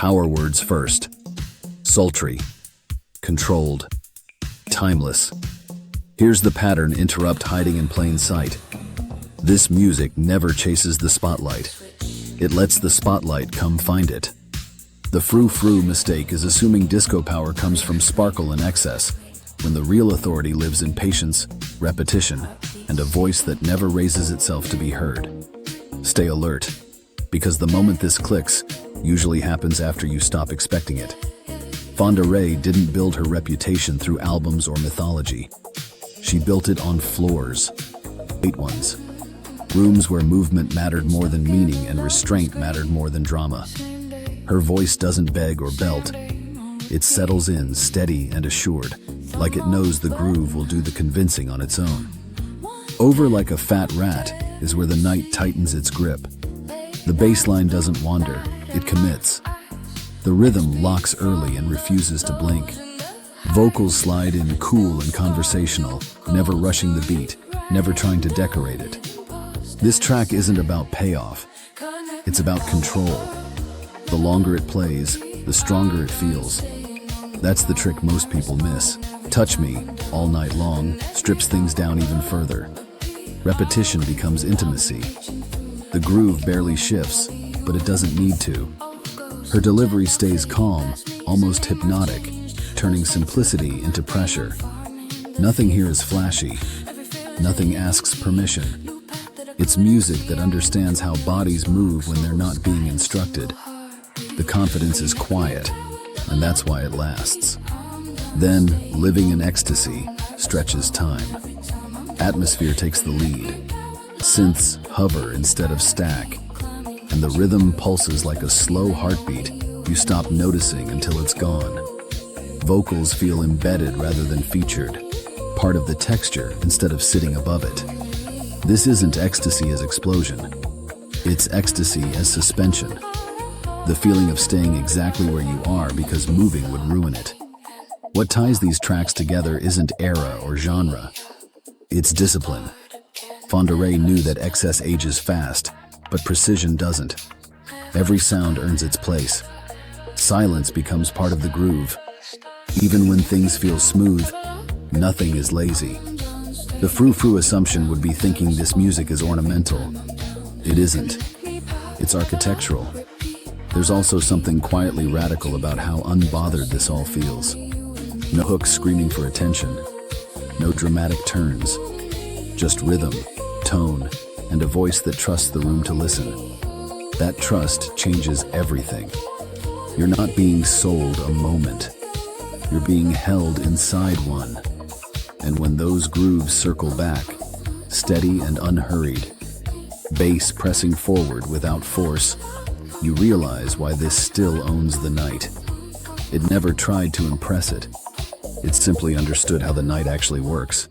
Power words first. Sultry, controlled, timeless. Here's the pattern interrupt hiding in plain sight. This music never chases the spotlight. It lets the spotlight come find it. The frou-frou mistake is assuming disco power comes from sparkle and excess, when the real authority lives in patience, repetition, and a voice that never raises itself to be heard. Stay alert, because the moment this clicks usually happens after you stop expecting it. Fonda Rae didn't build her reputation through albums or mythology. She built it on floors, late ones, rooms where movement mattered more than meaning and restraint mattered more than drama. Her voice doesn't beg or belt. It settles in, steady and assured, like it knows the groove will do the convincing on its own. Over like a fat rat is where the night tightens its grip. The bass line doesn't wander, it commits. The rhythm locks early and refuses to blink. Vocals slide in cool and conversational, never rushing the beat, never trying to decorate it. This track isn't about payoff, it's about control. The longer it plays, the stronger it feels. That's the trick most people miss. Touch Me, all night long, strips things down even further. Repetition becomes intimacy. The groove barely shifts, but it doesn't need to. Her delivery stays calm, almost hypnotic, turning simplicity into pressure. Nothing here is flashy. Nothing asks permission. It's music that understands how bodies move when they're not being instructed. The confidence is quiet, and that's why it lasts. Then, Living in Ecstasy stretches time. Atmosphere takes the lead. Synths hover instead of stack, and the rhythm pulses like a slow heartbeat you stop noticing until it's gone. Vocals feel embedded rather than featured, part of the texture instead of sitting above it. This isn't ecstasy as explosion. It's ecstasy as suspension. The feeling of staying exactly where you are because moving would ruin it. What ties these tracks together isn't era or genre. It's discipline. Fonda Rae knew that excess ages fast, but precision doesn't. Every sound earns its place. Silence becomes part of the groove. Even when things feel smooth, nothing is lazy. The frou-frou assumption would be thinking this music is ornamental. It isn't. It's architectural. There's also something quietly radical about how unbothered this all feels. No hooks screaming for attention. No dramatic turns. Just rhythm, tone, and a voice that trusts the room to listen. That trust changes everything. You're not being sold a moment. You're being held inside one. And when those grooves circle back, steady and unhurried, bass pressing forward without force, you realize why this still owns the night. It never tried to impress it. It simply understood how the night actually works.